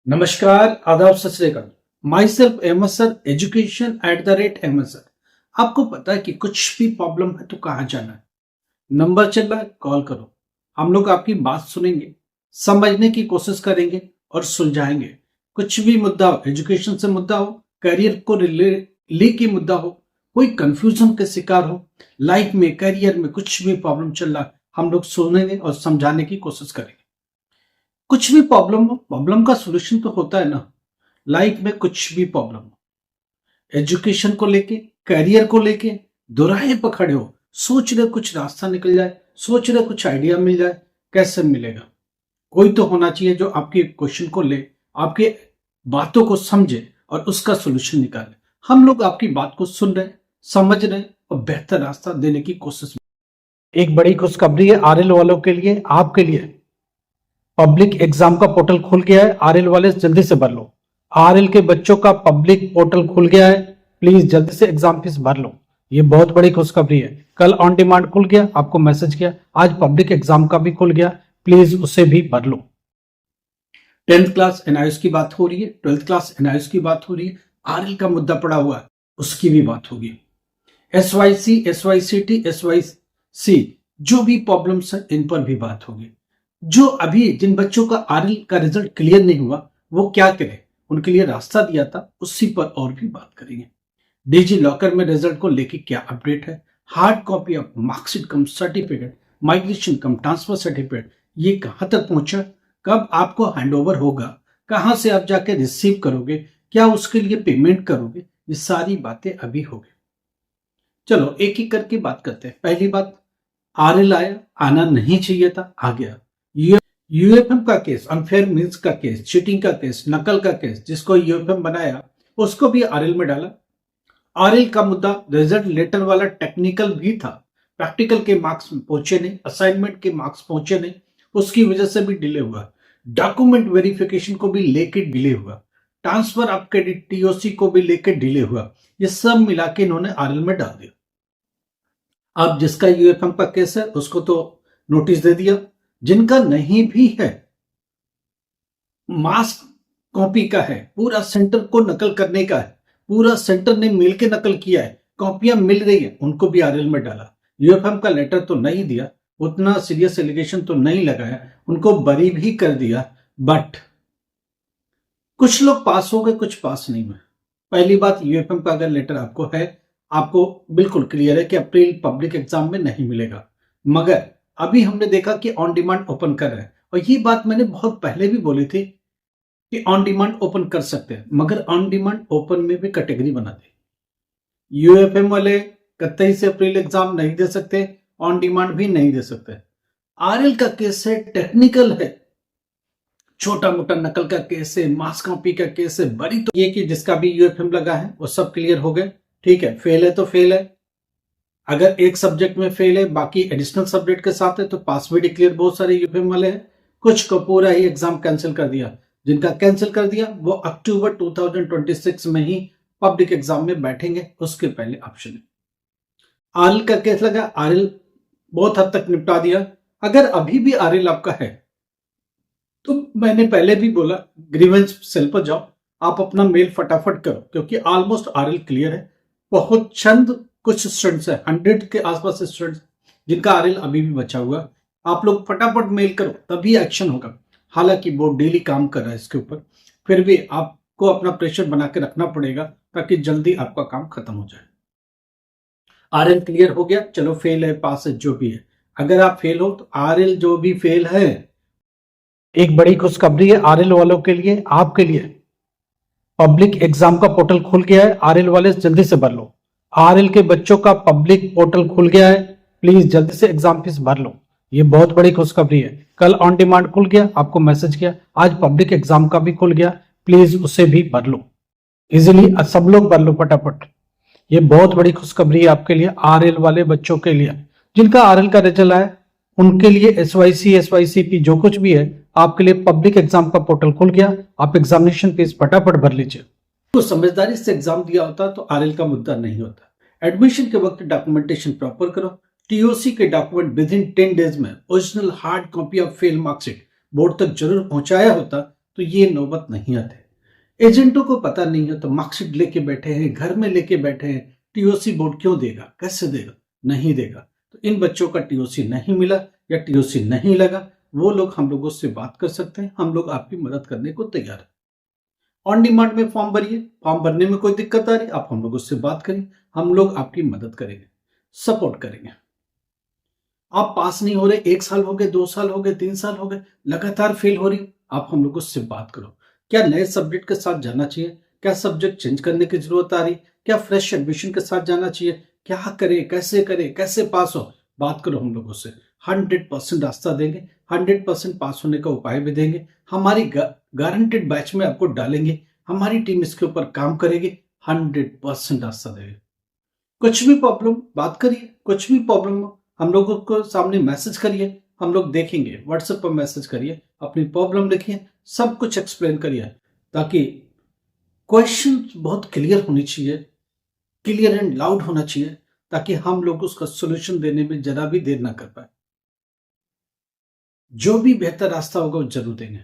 नमस्कार, आदाब, सत श्री अकाल। Myself Ahmed sir, education @Ahmed sir. आपको पता है कि कुछ भी प्रॉब्लम है तो कहाँ जाना है? नंबर चल रहा है, कॉल करो। हम लोग आपकी बात सुनेंगे, समझने की कोशिश करेंगे और सुलझाएंगे। कुछ भी मुद्दा हो, एजुकेशन से मुद्दा हो, करियर को लेके मुद्दा हो, कोई कंफ्यूजन के शिकार हो, लाइफ में, करियर में कुछ भी प्रॉब्लम चल रहा है, हम लोग सुनेंगे और समझाने की कोशिश करेंगे। कुछ भी प्रॉब्लम हो, प्रॉब्लम का सोल्यूशन तो होता है ना। लाइफ में कुछ भी प्रॉब्लम हो, एजुकेशन को लेके, करियर को लेके दोराहे पर खड़े हो, सोच रहे कुछ रास्ता निकल जाए, सोच रहे कुछ आइडिया मिल जाए, कैसे मिलेगा? कोई तो होना चाहिए जो आपके क्वेश्चन को ले, आपके बातों को समझे और उसका सोल्यूशन निकाले। हम लोग आपकी बात को सुन रहे, समझ रहे और बेहतर रास्ता देने की कोशिश में। एक बड़ी खुशखबरी है आरएल वालों के लिए, आपके लिए। पब्लिक एग्जाम का पोर्टल खुल गया है, आरएल वाले जल्दी से भर लो। आरएल के बच्चों का पब्लिक पोर्टल खुल गया है, प्लीज जल्दी से एग्जाम फीस भर लो। ये बहुत बड़ी खुशखबरी है। कल ऑन डिमांड खुल गया, आपको मैसेज किया। आज पब्लिक एग्जाम का भी खुल गया, प्लीज उसे भी भर लो। 10th क्लास एनआईएस की बात हो रही है, 12th क्लास एनआईएस की बात हो रही है, आरएल का मुद्दा पड़ा हुआ है, उसकी भी बात होगी। एसवाईसी, एसवाईसीटी, एसवाईसी जो भी प्रॉब्लम्स है इन पर भी बात होगी। जो अभी जिन बच्चों का आरएल का रिजल्ट क्लियर नहीं हुआ, वो क्या करें, उनके लिए रास्ता दिया था, उसी पर और भी बात करेंगे। डिजी लॉकर में रिजल्ट को लेके क्या अपडेट है, hard copy of marksheet come certificate, migration come transfer certificate, ये कहां तक पहुंचा, कब आपको हैंडओवर होगा, कहां से आप जाके रिसीव करोगे, क्या उसके लिए पेमेंट करोगे, ये सारी बातें अभी होगी। चलो एक एक करके बात करते हैं। पहली बात, आरएल आया, आना नहीं चाहिए था, आ गया। यूएफएम का केस, अनफेयर मीन्स का केस, चीटिंग का केस, नकल का केस, जिसको यूएफएम बनाया उसको भी आरएल में डाला। आरएल का मुद्दा रिजल्ट लेटर वाला टेक्निकल भी था, प्रैक्टिकल के मार्क्स पहुंचे नहीं, असाइनमेंट के मार्क्स पहुंचे नहीं, उसकी वजह से भी डिले हुआ। डॉक्यूमेंट वेरिफिकेशन को भी लेके डिले हुआ, ट्रांसफर ऑफ क्रेडिट टीओसी को भी लेके डिले हुआ। ये सब मिला के इन्होंने आरएल में डाल दिया। अब जिसका यूएफएम का केस है उसको तो नोटिस दे दिया, जिनका नहीं भी है, मास्क कॉपी का है, पूरा सेंटर को नकल करने का है, पूरा सेंटर ने मिलकर नकल किया है, कॉपियां मिल रही है, उनको भी आरएल में डाला। यूएफएम का लेटर तो नहीं दिया, उतना सीरियस एलिगेशन तो नहीं लगाया, उनको बरी भी कर दिया, बट कुछ लोग पास हो गए, कुछ पास नहीं हुए। पहली बात, यूएफएम का अगर लेटर आपको है, आपको बिल्कुल क्लियर है कि अप्रैल पब्लिक एग्जाम में नहीं मिलेगा, मगर अभी हमने देखा कि ऑन डिमांड ओपन कर रहे हैं, और ये बात मैंने बहुत पहले भी बोली थी कि ऑन डिमांड ओपन कर सकते हैं, मगर ऑन डिमांड ओपन में भी कैटेगरी बना दी। यूएफएम वाले 31 अप्रैल एग्जाम नहीं दे सकते, ऑन डिमांड भी नहीं दे सकते। आरएल का केस है, टेक्निकल है, छोटा मोटा नकल का केस है, मास कॉपी का केस है, बड़ी तो ये कि जिसका भी यूएफएम लगा है वो सब क्लियर हो गए। ठीक है, फेल है तो फेल है, अगर एक सब्जेक्ट में फेल है, बाकी एडिशनल सब्जेक्ट के साथ है तो पास भी डिक्लेयर बहुत सारे यूएफएम वाले हैं। कुछ को पूरा ही एग्जाम कैंसिल कर दिया, जिनका कैंसिल कर दिया वो अक्टूबर 2026 में ही पब्लिक एग्जाम में बैठेंगे, उसके पहले ऑप्शन है। आरएल का केस लगा, आरएल बहुत हद तक निपटा दिया। अगर अभी भी आरएल आपका है तो मैंने पहले भी बोला, ग्रीवेंस सेल पर जाओ, आप अपना मेल फटाफट करो, क्योंकि ऑलमोस्ट आरएल क्लियर है। बहुत चंद कुछ स्टूडेंट्स है, 100 के आसपास स्टूडेंट्स जिनका आरएल अभी भी बचा हुआ, आप लोग फटाफट मेल करो, तभी एक्शन होगा। हालांकि बोर्ड डेली काम कर रहा है इसके ऊपर, फिर भी आपको अपना प्रेशर बना के रखना पड़ेगा ताकि जल्दी आपका काम खत्म हो जाए। आरएल क्लियर हो गया, चलो फेल है पास है जो भी है, अगर आप फेल हो तो आरएल जो भी फेल है, एक बड़ी खुशखबरी है आरएल वालों के लिए, आपके लिए। पब्लिक एग्जाम का पोर्टल खुल गया है, आरएल वाले जल्दी से भर लो। आरएल के बच्चों का पब्लिक पोर्टल खुल गया है, प्लीज जल्दी से एग्जाम फीस भर लो। ये बहुत बड़ी खुशखबरी है। कल ऑन डिमांड खुल गया, आपको मैसेज किया। आज पब्लिक एग्जाम का भी खुल गया, प्लीज उसे भी भर लो। इजीली सब लोग भर लो फटाफट। ये बहुत बड़ी खुशखबरी है आपके लिए, आरएल वाले बच्चों के लिए। जिनका आरएल का रिजल्ट आया उनके लिए एसवाईसी, एसवाईसीपी जो कुछ भी है, आपके लिए पब्लिक एग्जाम का पोर्टल खुल गया, आप एग्जामिनेशन फीस फटाफट भर लीजिए। तो समझदारी से एग्जाम दिया होता तो आरएल का मुद्दा नहीं होता। एडमिशन के वक्त डॉक्यूमेंटेशन प्रॉपर करो, टीओसी के डॉक्यूमेंट विद इन 10 डेज में original hard copy of fail marksheet board तक जरूर पहुंचाया होता तो ये नौबत नहीं आते। एजेंटों को पता नहीं है तो मार्कशीट लेके बैठे हैं, घर में लेके बैठे हैं, टीओसी बोर्ड क्यों देगा, कैसे देगा, नहीं देगा। तो इन बच्चों का टीओसी नहीं मिला या टीओसी नहीं लगा, वो लोग हम लोगों से बात कर सकते हैं, हम लोग आपकी मदद करने को तैयार है। ऑन डिमांड में फॉर्म भरिए, फॉर्म भरने में कोई दिक्कत आ रही आप हम लोगों से बात करें, हम लोग आपकी मदद करेंगे, सपोर्ट करेंगे। आप पास नहीं हो रहे, 1 साल हो गए, 2 साल हो गए, 3 साल हो गए, लगातार फेल हो रही, आप हम लोगों से बात करो। क्या नए सब्जेक्ट के साथ जाना चाहिए, क्या सब्जेक्ट चेंज करने की जरूरत आ रही, क्या फ्रेश एडमिशन के साथ जाना चाहिए, क्या करें, कैसे पास हो, बात करो हम लोगों से। 100% रास्ता देंगे, 100% पास होने का उपाय भी देंगे। हमारी गारंटेड बैच में आपको डालेंगे, हमारी टीम इसके ऊपर काम करेगी, 100% रास्ता देंगे। कुछ भी प्रॉब्लम बात करिए, कुछ भी प्रॉब्लम हो हम लोगों को सामने मैसेज करिए, हम लोग देखेंगे। व्हाट्सएप पर मैसेज करिए, अपनी प्रॉब्लम लिखिए, सब कुछ एक्सप्लेन करिए, ताकि क्वेश्चन बहुत क्लियर होनी चाहिए, क्लियर एंड लाउड होना चाहिए, ताकि हम लोग उसका सोल्यूशन देने में जरा भी देर ना कर पाए। जो भी बेहतर रास्ता होगा वो जरूर देंगे।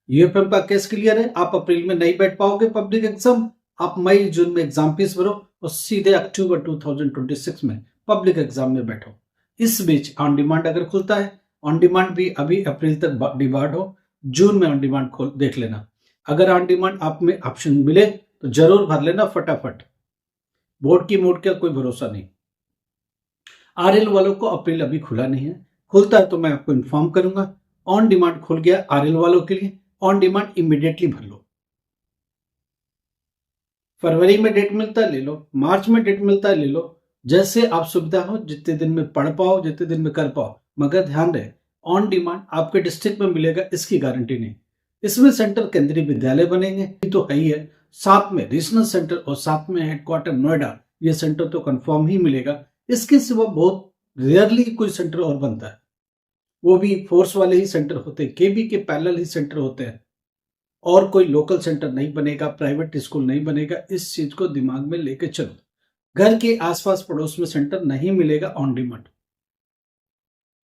यूएफएम का केस क्लियर है, आप अप्रैल में नहीं बैठ पाओगे पब्लिक एग्जाम, आप मई जून में एग्जाम फीस भरो और सीधे अक्टूबर 2026 में पब्लिक एग्जाम में बैठो। इस बीच ऑन डिमांड अगर खुलता है, ऑन डिमांड भी अभी अप्रैल तक डिमांड हो, जून में ऑन डिमांड खोल देख लेना। अगर ऑन डिमांड आप में ऑप्शन मिले तो जरूर भर लेना फटाफट, बोर्ड की मोड का कोई भरोसा नहीं। आरएल वालों को अप्रैल अभी खुला नहीं है, खुलता है तो मैं आपको इन्फॉर्म करूंगा। ऑन डिमांड खुल गया आरएल वालों के लिए, ऑन डिमांड इमीडिएटली भर लो। फरवरी में डेट मिलता है ले लो, मार्च में डेट मिलता है ले लो, जैसे आप सुविधा हो, जितने दिन में पढ़ पाओ, जितने दिन में कर पाओ। मगर ध्यान रहे, ऑन डिमांड आपके डिस्ट्रिक्ट में मिलेगा इसकी गारंटी नहीं। इसमें सेंटर केंद्रीय विद्यालय बनेंगे तो है ही है, साथ में रीजनल सेंटर और साथ में हेडक्वार्टर नोएडा, ये सेंटर तो कंफर्म ही मिलेगा। इसके सिवा बहुत रेयरली कोई सेंटर और बनता है, वो भी फोर्स वाले ही सेंटर होते हैं, केबी के पैरेलल ही सेंटर होते हैं, और कोई लोकल सेंटर नहीं बनेगा, प्राइवेट स्कूल नहीं बनेगा। इस चीज को दिमाग में लेके चलो, घर के आसपास पड़ोस में सेंटर नहीं मिलेगा ऑन डिमांड।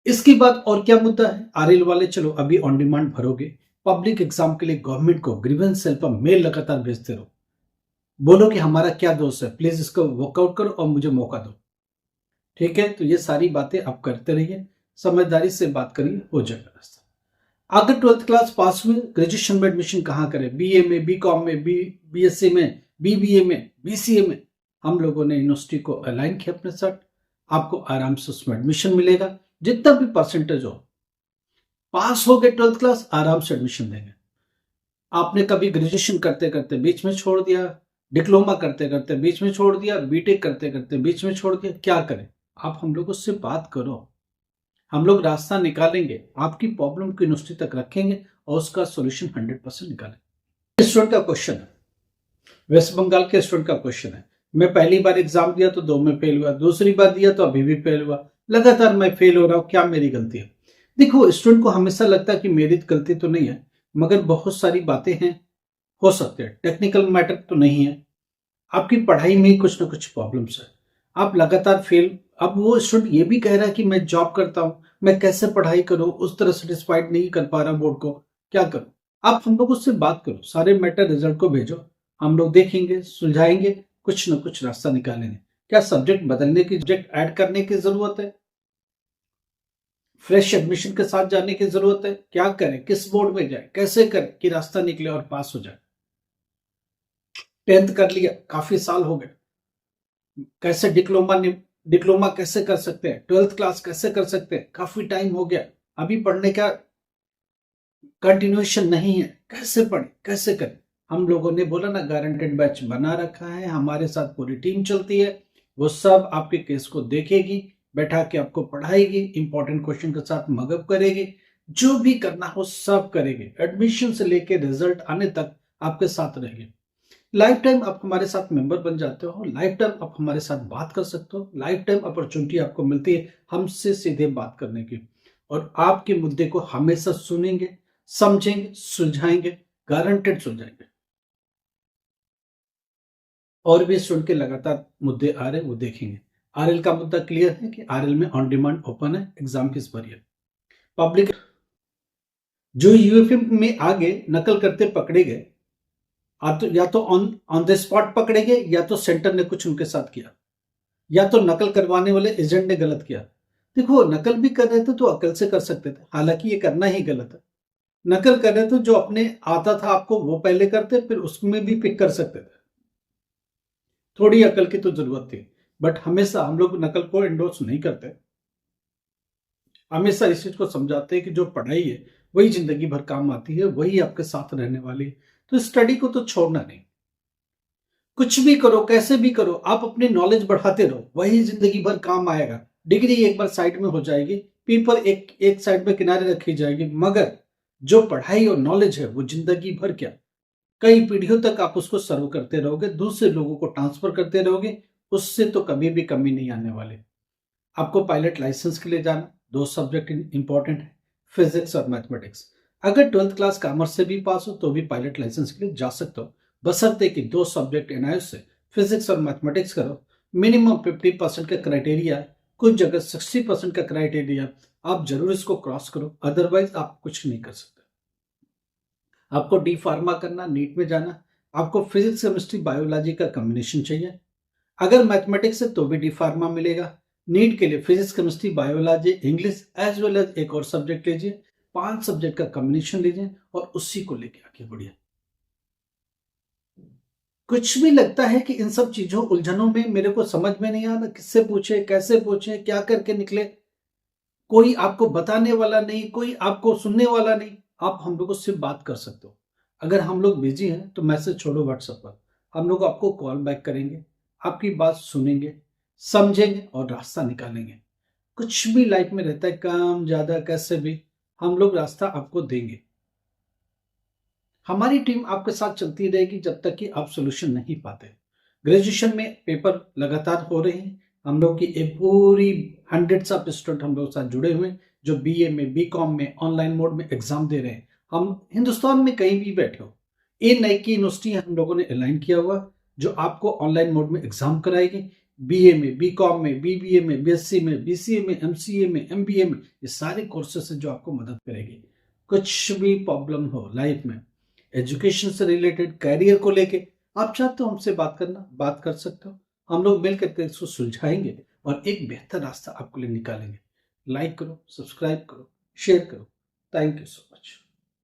इसके बाद और क्या मुद्दा है, आरएल वाले चलो अभी ऑन डिमांड भरोगे, पब्लिक एग्जाम के लिए गवर्नमेंट को ग्रीवेंस सेल पर मेल लगातार भेजते रहो, बोलो कि हमारा क्या दोष है, प्लीज इसको वर्कआउट करो और मुझे मौका दो। ठीक है, तो ये सारी बातें आप करते रहिए, समझदारी से बात करिए, हो जाएगा रास्ता। अगर 12th क्लास पास हुए, ग्रेजुएशन में एडमिशन कहाँ करें, बीए में, बीकॉम में, बीएससी में, बीबीए में, बीसीए में, हम लोगों ने यूनिवर्सिटी को अलाइन किया अपने साथ, आपको आराम से उसमें एडमिशन मिलेगा। जितना भी परसेंटेज हो, पास हो गए 12th क्लास, आराम से एडमिशन देंगे। आपने कभी ग्रेजुएशन करते करते बीच में छोड़ दिया, डिप्लोमा करते करते बीच में छोड़ दिया, बीटेक करते करते बीच में छोड़ दिया, क्या करें, आप हम लोगों से बात करो, हम लोग रास्ता निकालेंगे, आपकी प्रॉब्लम को यूनिवर्सिटी तक रखेंगे और उसका सॉल्यूशन 100% निकालेंगे। स्टूडेंट का क्वेश्चन है, वेस्ट बंगाल के स्टूडेंट का क्वेश्चन है, मैं पहली बार एग्जाम दिया तो 2 में फेल हुआ, दूसरी बार दिया तो अभी भी फेल हुआ, लगातार मैं फेल हो रहा हूं, क्या मेरी गलती है। देखो, स्टूडेंट को हमेशा लगता है कि मेरी गलती तो नहीं है, मगर बहुत सारी बातें हैं, हो सकते हैं टेक्निकल मैटर तो नहीं है, आपकी पढ़ाई में कुछ ना कुछ प्रॉब्लम्स है, आप लगातार फेल। अब वो स्टूडेंट ये भी कह रहा है कि मैं जॉब करता हूं, मैं कैसे पढ़ाई करूं, उस तरह सेटिस्फाइड नहीं कर पा रहा बोर्ड को, क्या करूं। आप हम लोग उससे बात करो, सारे मैटर रिजल्ट को भेजो, हम लोग देखेंगे, सुलझाएंगे, कुछ ना कुछ रास्ता निकालेंगे। क्या सब्जेक्ट बदलने की, सब्जेक्ट ऐड करने की जरूरत है, फ्रेश एडमिशन के साथ जाने की जरूरत है, क्या करें, किस बोर्ड में जाए, कैसे करें कि रास्ता निकले और पास हो जाए। 10th कर लिया, काफी साल हो गए, कैसे डिप्लोमा कैसे कर सकते हैं, 12th क्लास कैसे कर सकते हैं, काफी टाइम हो गया, अभी पढ़ने का कंटिन्यूएशन नहीं है, कैसे पढ़े, कैसे करें। हम लोगों ने बोला ना, गारंटेड बैच बना रखा है, हमारे साथ पूरी टीम चलती है, वो सब आपके केस को देखेगी, बैठा के आपको पढ़ाएगी, इंपॉर्टेंट क्वेश्चन के साथ मगअप करेगी, जो भी करना हो सब करेगी, एडमिशन से लेके रिजल्ट आने तक आपके साथ रहेगी। लाइफ टाइम आप हमारे साथ मेंबर बन जाते हो, लाइफ टाइम आप हमारे साथ बात कर सकते हो, लाइफ टाइम अपॉर्चुनिटी आपको मिलती है हमसे सीधे बात करने की, और आपके मुद्दे को हमेशा सुनेंगे, समझेंगे, सुलझाएंगे, गारंटेड सुलझाएंगे। और भी स्टूडेंट के लगातार मुद्दे आ रहे हैं, वो देखेंगे। आरएल का मुद्दा क्लियर है कि आरएल में ऑन डिमांड ओपन है, एग्जाम फीस भरिए। पब्लिक जो यूएफए में आगे नकल करते पकड़े गए, या तो ऑन ऑन द स्पॉट पकड़े गए, या तो सेंटर ने कुछ उनके साथ किया, या तो नकल करवाने वाले एजेंट ने गलत किया। देखो, नकल भी कर रहे थे तो अकल से कर सकते थे, हालांकि ये करना ही गलत है। नकल कर रहे थे, जो अपने आता था आपको वो पहले करते, फिर उसमें भी पिक कर सकते थे। थोड़ी अकल की तो जरूरत थी, बट हमेशा हम लोग नकल को इंडोर्स नहीं करते। हमेशा इस चीज को समझाते हैं कि जो पढ़ाई है वही जिंदगी भर काम आती है, वही आपके साथ रहने वाली है। तो स्टडी को तो छोड़ना नहीं। कुछ भी करो, कैसे भी करो, आप अपनी नॉलेज बढ़ाते रहो, वही जिंदगी भर काम आएगा। डिग्री एक बार साइड में हो जाएगी, पेपर एक एक साइड में किनारे रखी जाएगी, मगर जो पढ़ाई और नॉलेज है वो जिंदगी भर क्या, कई पीढ़ियों तक आप उसको सर्व करते रहोगे, दूसरे लोगों को ट्रांसफर करते रहोगे। उससे तो कभी भी कमी नहीं आने वाली। आपको पायलट लाइसेंस के लिए जाना, दो सब्जेक्ट इंपॉर्टेंट है, फिजिक्स और मैथमेटिक्स। अगर 12th क्लास कॉमर्स से भी पास हो तो भी पायलट लाइसेंस के लिए जा सकते हो, बशर्ते कि दो सब्जेक्ट एनआईएस से फिजिक्स और मैथमेटिक्स करो। मिनिमम 50% का क्राइटेरिया, कुछ जगह 60% का क्राइटेरिया, आप जरूर इसको क्रॉस करो, अदरवाइज आप कुछ नहीं कर सकते। आपको डी फार्मा करना, नीट में जाना, आपको फिजिक्स केमिस्ट्री बायोलॉजी का कॉम्बिनेशन चाहिए। अगर मैथमेटिक्स है तो भी डी फार्मा मिलेगा। नीट के लिए physics chemistry biology English as well as एक और सब्जेक्ट लीजिए, 5 सब्जेक्ट का कॉम्बिनेशन लीजिए और उसी को लेके आगे बढ़िए। कुछ भी लगता है कि इन सब चीजों उलझनों में मेरे को समझ में नहीं आ रहा, किससे पूछे, कैसे पूछे, क्या करके निकले, कोई आपको बताने वाला नहीं, कोई आपको सुनने वाला नहीं। आप हम लोग से बात कर सकते हो। अगर हम लोग बिजी हैं तो मैसेज छोड़ो व्हाट्सएप पर, हम लोग आपको कॉल बैक करेंगे, आपकी बात सुनेंगे, समझेंगे और रास्ता निकालेंगे। कुछ भी लाइफ में रहता है, कम ज्यादा कैसे भी, हम लोग रास्ता आपको देंगे। हमारी टीम आपके साथ चलती रहेगी जब तक कि आप सोल्यूशन नहीं पाते। ग्रेजुएशन में पेपर लगातार हो रहे हैं, हम लोग की एक पूरी हंड्रेड्स ऑफ स्टूडेंट हम लोग साथ जुड़े हुए हैं, जो बीए में, बीकॉम में, ऑनलाइन मोड में एग्जाम दे रहे हैं। हम हिंदुस्तान में कहीं भी बैठे हो, ये नई की यूनिवर्सिटी हम लोगों ने अलाइन किया हुआ, जो आपको ऑनलाइन मोड में एग्जाम कराएगी। बीए में, बीकॉम में, बीबीए में, बीएससी में, बीसीए में, एमसीए में, एमबीए में, ये सारे कोर्सेस है जो आपको मदद करेगी। कुछ भी प्रॉब्लम हो लाइफ में, एजुकेशन से रिलेटेड, कैरियर को लेके, आप चाहते हो हमसे बात करना, बात कर सकते हो। हम लोग मिल करके इसको सुलझाएंगे और एक बेहतर रास्ता आपके लिए निकालेंगे। लाइक करो, सब्सक्राइब करो, शेयर करो। Thank you so much.